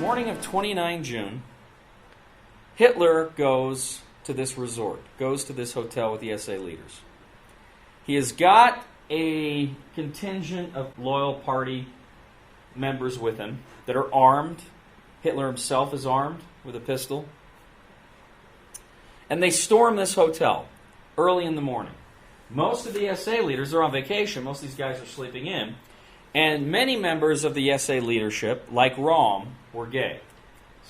morning of 29 June, Hitler goes to this resort, goes to this hotel with the SA leaders. He has got a contingent of loyal party members with him that are armed. Hitler himself is armed with a pistol. And they storm this hotel early in the morning. Most of the SA leaders are on vacation. Most of these guys are sleeping in. And many members of the SA leadership, like Röhm, were gay.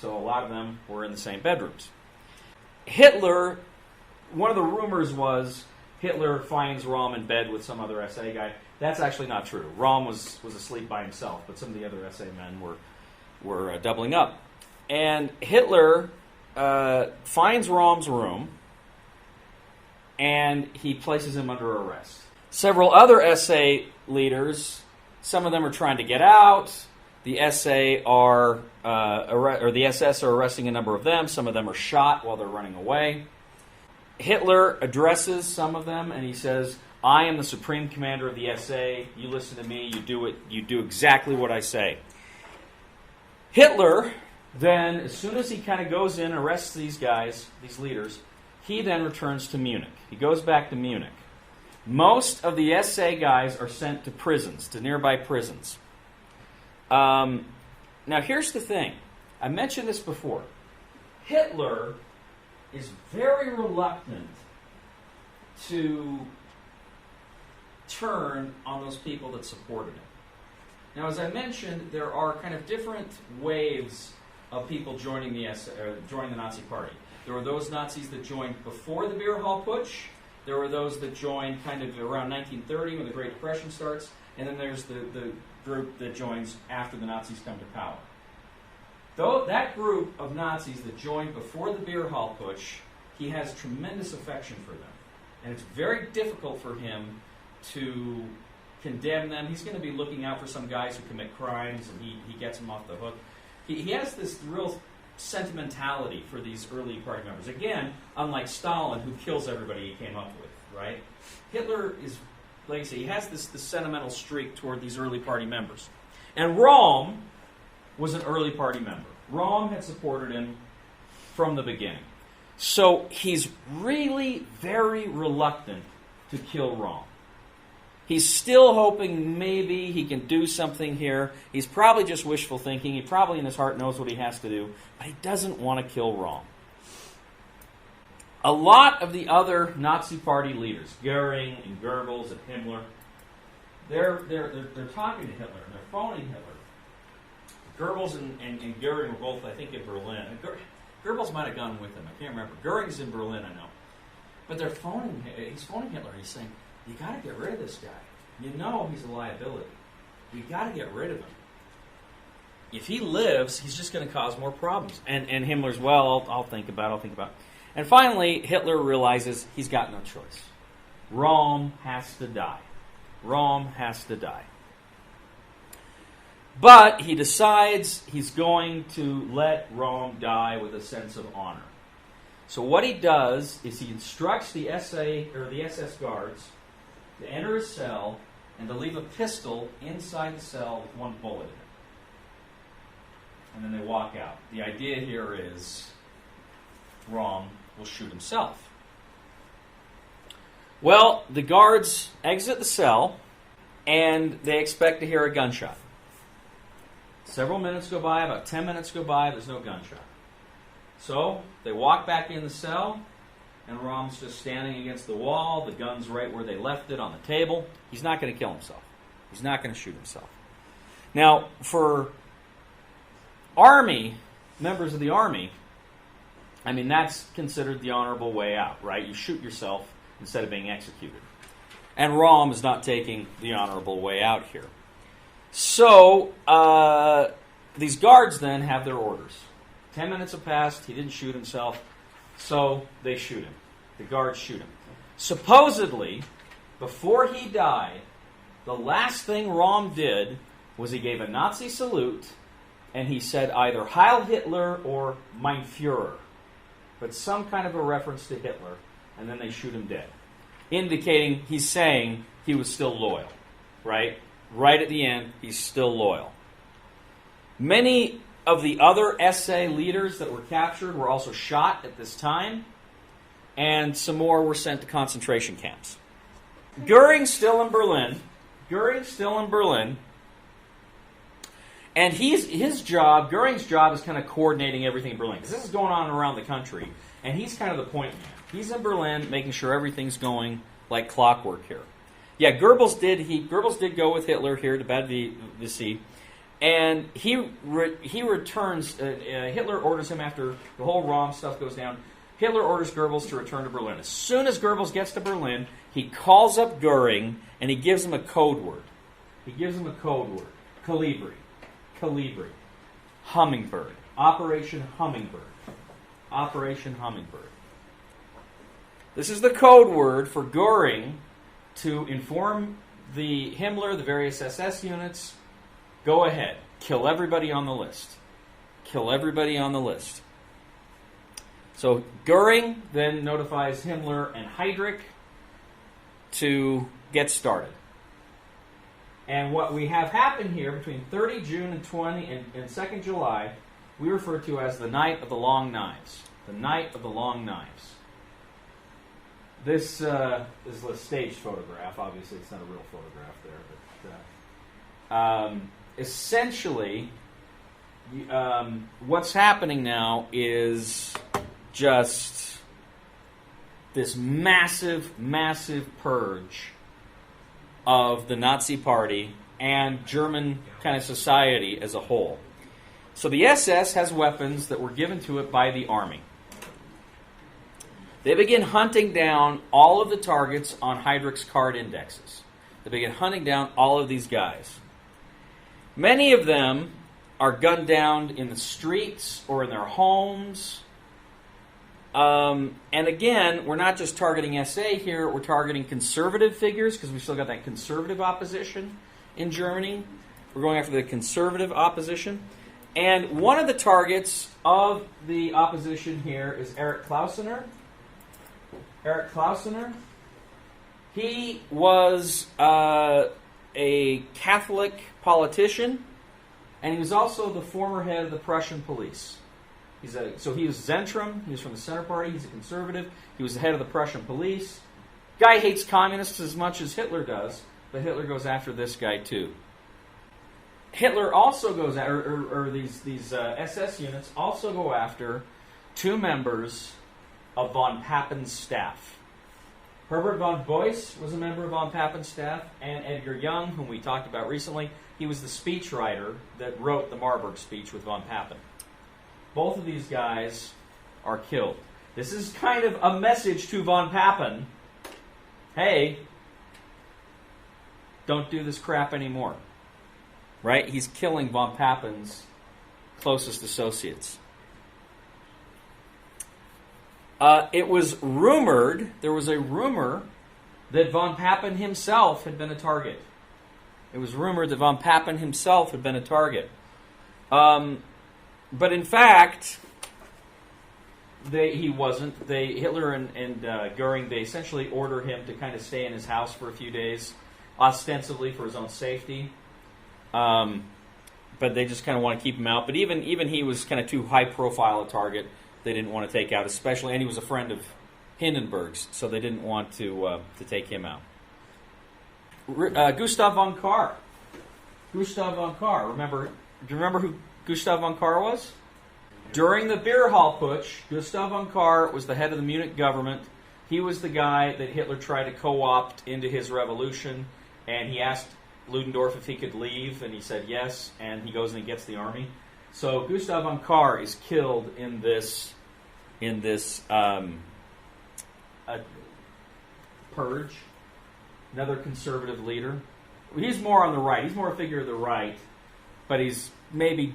So a lot of them were in the same bedrooms. Hitler, one of the rumors was Hitler finds Röhm in bed with some other SA guy. That's actually not true. Röhm was asleep by himself, but some of the other SA men were doubling up. And Hitler finds Röhm's room, and he places him under arrest. Several other SA leaders, some of them are trying to get out. The SA or the SS are arresting a number of them. Some of them are shot while they're running away. Hitler addresses some of them, and he says, "I am the supreme commander of the SA. You listen to me. You do exactly what I say." Hitler then, as soon as he kind of goes in, arrests these guys, these leaders, he then returns to Munich. He goes back to Munich. Most of the SA guys are sent to prisons, to nearby prisons. Now, here's the thing. I mentioned this before. Hitler is very reluctant to turn on those people that supported him. Now, as I mentioned, there are kind of different waves of people joining the Nazi Party. There were those Nazis that joined before the Beer Hall Putsch. There were those that joined kind of around 1930 when the Great Depression starts. And then there's the group that joins after the Nazis come to power. Though that group of Nazis that joined before the Beer Hall Putsch, he has tremendous affection for them. And it's very difficult for him to condemn them. He's going to be looking out for some guys who commit crimes, and he gets them off the hook. He has this real sentimentality for these early party members. Again, unlike Stalin, who kills everybody he came up with, right? Hitler is, like I say, he has this sentimental streak toward these early party members. And Röhm was an early party member. Röhm had supported him from the beginning. So he's really very reluctant to kill Röhm. He's still hoping maybe he can do something here. He's probably just wishful thinking. He probably in his heart knows what he has to do, but he doesn't want to kill Röhm. A lot of the other Nazi Party leaders, Goering and Goebbels and Himmler, they're talking to Hitler and they're phoning Hitler. Goebbels and Goering were both, I think, in Berlin. Goebbels might have gone with him. I can't remember. Goering's in Berlin, I know. But he's phoning Hitler. He's saying, "You got to get rid of this guy. You know he's a liability. You got to get rid of him. If he lives, he's just going to cause more problems." And Himmler's, "Well, I'll think about it. And finally, Hitler realizes he's got no choice. Röhm has to die. Röhm has to die. But he decides he's going to let Röhm die with a sense of honor. So what he does is he instructs the SS guards to enter his cell and to leave a pistol inside the cell with one bullet in it. And then they walk out. The idea here is Röhm will shoot himself. Well, the guards exit the cell, and they expect to hear a gunshot. Several minutes go by, about 10 minutes go by, there's no gunshot. So they walk back in the cell, and Röhm's just standing against the wall, the gun's right where they left it on the table. He's not going to kill himself. He's not going to shoot himself. Now, for members of the army, I mean, that's considered the honorable way out, right? You shoot yourself instead of being executed. And Röhm is not taking the honorable way out here. So, these guards then have their orders. 10 minutes have passed, he didn't shoot himself, so they shoot him. The guards shoot him. Supposedly, before he died, the last thing Röhm did was he gave a Nazi salute, and he said either Heil Hitler or Mein Führer, but some kind of a reference to Hitler, and then they shoot him dead, indicating he's saying he was still loyal, right? Right at the end, he's still loyal. Many of the other SA leaders that were captured were also shot at this time, and some more were sent to concentration camps. Goering's still in Berlin. And Goering's job is kind of coordinating everything in Berlin, because this is going on around the country, and he's kind of the point man. He's in Berlin, making sure everything's going like clockwork here. Yeah, Goebbels did go with Hitler here to Bad Visy, and he returns. Hitler orders him after the whole Röhm stuff goes down. Hitler orders Goebbels to return to Berlin. As soon as Goebbels gets to Berlin, he calls up Goering and he gives him a code word. Colibri. Hummingbird. Operation Hummingbird. This is the code word for Goering to inform the Himmler, the various SS units, go ahead, kill everybody on the list. So Goering then notifies Himmler and Heydrich to get started. And what we have happen here between 30 June and 2nd July, we refer to as the Night of the Long Knives. This is a staged photograph. Obviously, it's not a real photograph there. But essentially, what's happening now is just this massive purge of the Nazi Party and German kind of society as a whole. So the SS has weapons that were given to it by the army. They begin hunting down all of the targets on Heydrich's card indexes. They begin hunting down all of these guys. Many of them are gunned down in the streets or in their homes. And again, we're not just targeting SA here, we're targeting conservative figures, because we've still got that conservative opposition in Germany. We're going after the conservative opposition. And one of the targets of the opposition here is Erich Klausener. He was a Catholic politician, and he was also the former head of the Prussian police. So he was Zentrum. He was from the Center Party. He's a conservative. He was the head of the Prussian police. Guy hates communists as much as Hitler does, but Hitler goes after this guy too. Hitler also goes after, these SS units also go after two members of von Pappen's staff. Herbert von Beuys was a member of von Pappen's staff, and Edgar Jung, whom we talked about recently, he was the speechwriter that wrote the Marburg speech with von Papen. Both of these guys are killed. This is kind of a message to von Papen. Hey, don't do this crap anymore. Right? He's killing von Pappen's closest associates. It was rumored, there was a rumor that von Papen himself had been a target. But in fact, he wasn't. Hitler and Goering, they essentially order him to kind of stay in his house for a few days, ostensibly for his own safety. But they just kind of want to keep him out. But even he was kind of too high profile a target. They didn't want to take out, especially, and he was a friend of Hindenburg's, so they didn't want to take him out. Gustav von Kahr. Do you remember who Gustav von Kahr was? During the beer hall putsch, Gustav von Kahr was the head of the Munich government. He was the guy that Hitler tried to co-opt into his revolution, and he asked Ludendorff if he could leave, and he said yes, and he goes and he gets the army. So Gustav von Kahr is killed in this purge. Another conservative leader. He's more on the right. He's more a figure of the right, but he's kind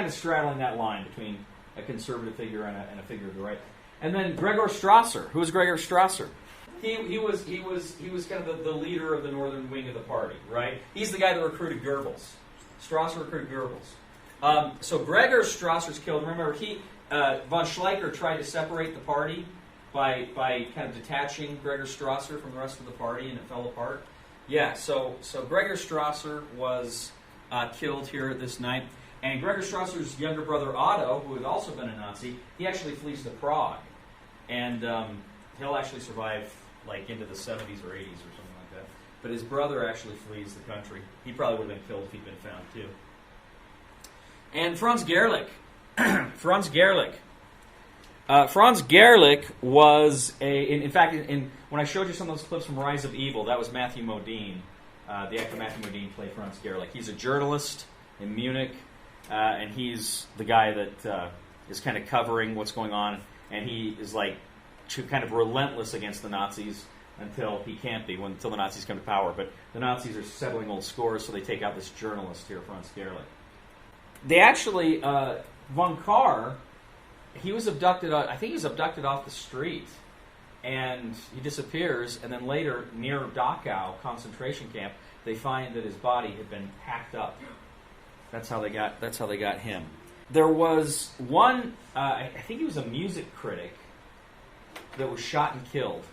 of straddling that line between a conservative figure and a figure of the right. And then Gregor Strasser. Who was Gregor Strasser? He was kind of the leader of the northern wing of the party, right? He's the guy that recruited Goebbels. Strasser recruited Goebbels. So Gregor Strasser's killed. Remember, von Schleicher tried to separate the party by kind of detaching Gregor Strasser from the rest of the party, and it fell apart. Yeah, so Gregor Strasser was killed here this night. And Gregor Strasser's younger brother Otto, who had also been a Nazi, he actually flees to Prague. And he'll actually survive like into the 70s or 80s or something like that. But his brother actually flees the country. He probably would have been killed if he'd been found too. And Franz Gerlich. Franz Gerlich. Franz Gerlich was in fact, when I showed you some of those clips from Rise of Evil, that was Matthew Modine. The actor Matthew Modine played Franz Gerlich. He's a journalist in Munich, and he's the guy that is kind of covering what's going on, and he is like kind of relentless against the Nazis until he can't be, until the Nazis come to power. But the Nazis are settling old scores, so they take out this journalist here, Franz Gerlich. They actually, von Kahr, he was abducted, I think he was abducted off the street, and he disappears, and then later, near Dachau concentration camp, they find that his body had been hacked up. That's how they got him. There was one, I think he was a music critic, that was shot and killed.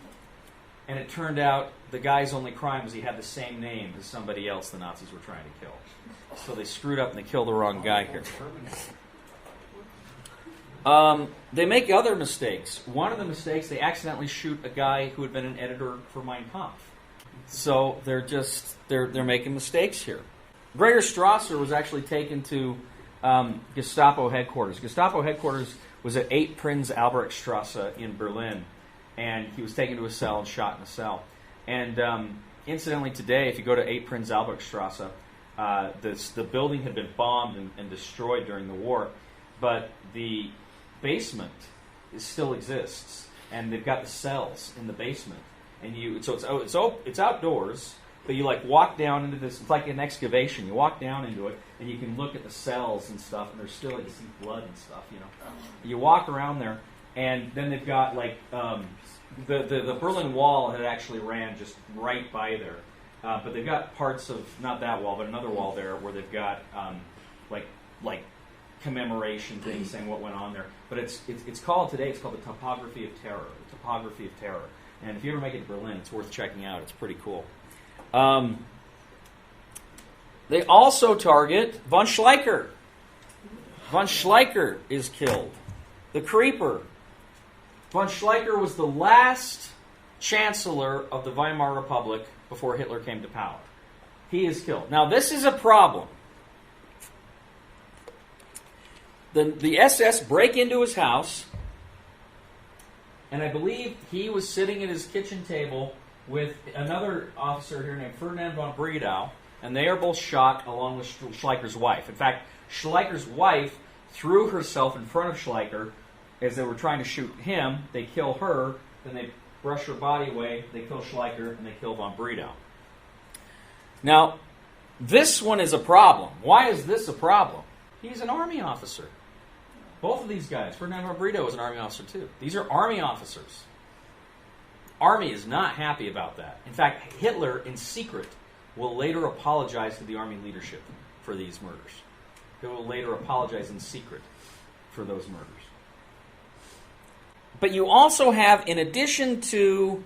And it turned out the guy's only crime was he had the same name as somebody else the Nazis were trying to kill. So they screwed up and they killed the wrong guy here. They make other mistakes. One of the mistakes, they accidentally shoot a guy who had been an editor for Mein Kampf. So they're making mistakes here. Gregor Strasser was actually taken to Gestapo headquarters. Gestapo headquarters was at 8 Prinz Albrechtstrasse in Berlin, and he was taken to a cell and shot in a cell. And incidentally, today, if you go to 8 Prinz Albrechtstrasse, the building had been bombed and destroyed during the war, but the basement still exists, and they've got the cells in the basement. And it's outdoors, but you like walk down into this. It's like an excavation. You walk down into it, and you can look at the cells and stuff, and there's still you see blood and stuff. You walk around there, and then they've got like the Berlin Wall had actually ran just right by there, but they've got parts of not that wall, but another wall there where they've got like commemoration things saying what went on there. But it's called today. It's called the Topography of Terror. The Topography of Terror. And if you ever make it to Berlin, it's worth checking out. It's pretty cool. They also target von Schleicher. Von Schleicher is killed. The Creeper. Von Schleicher was the last chancellor of the Weimar Republic before Hitler came to power. He is killed. Now, this is a problem. The SS break into his house, and I believe he was sitting at his kitchen table with another officer here named Ferdinand von Bredow, and they are both shot along with Schleicher's wife. In fact, Schleicher's wife threw herself in front of Schleicher as they were trying to shoot him. They kill her, then they brush her body away, they kill Schleicher, and they kill von Bredow. Now, this one is a problem. Why is this a problem? He's an army officer. Both of these guys, Ferdinand von Bredow was an army officer too. These are army officers. Army is not happy about that. In fact, Hitler, in secret, will later apologize to the army leadership for these murders. He will later apologize in secret for those murders. But you also have, in addition to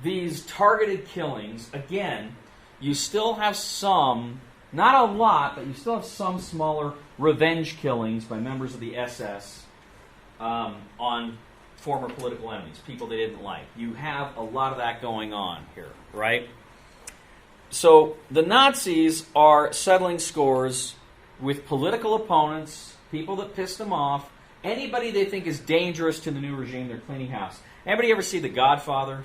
these targeted killings, again, you still have some, not a lot, but you still have some smaller revenge killings by members of the SS on former political enemies, people they didn't like. You have a lot of that going on here, right? So the Nazis are settling scores with political opponents, people that pissed them off, anybody they think is dangerous to the new regime, they're cleaning house. Anybody ever see The Godfather?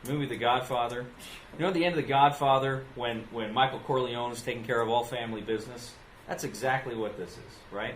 The movie The Godfather? You know at the end of The Godfather, when Michael Corleone is taking care of all family business? That's exactly what this is, right?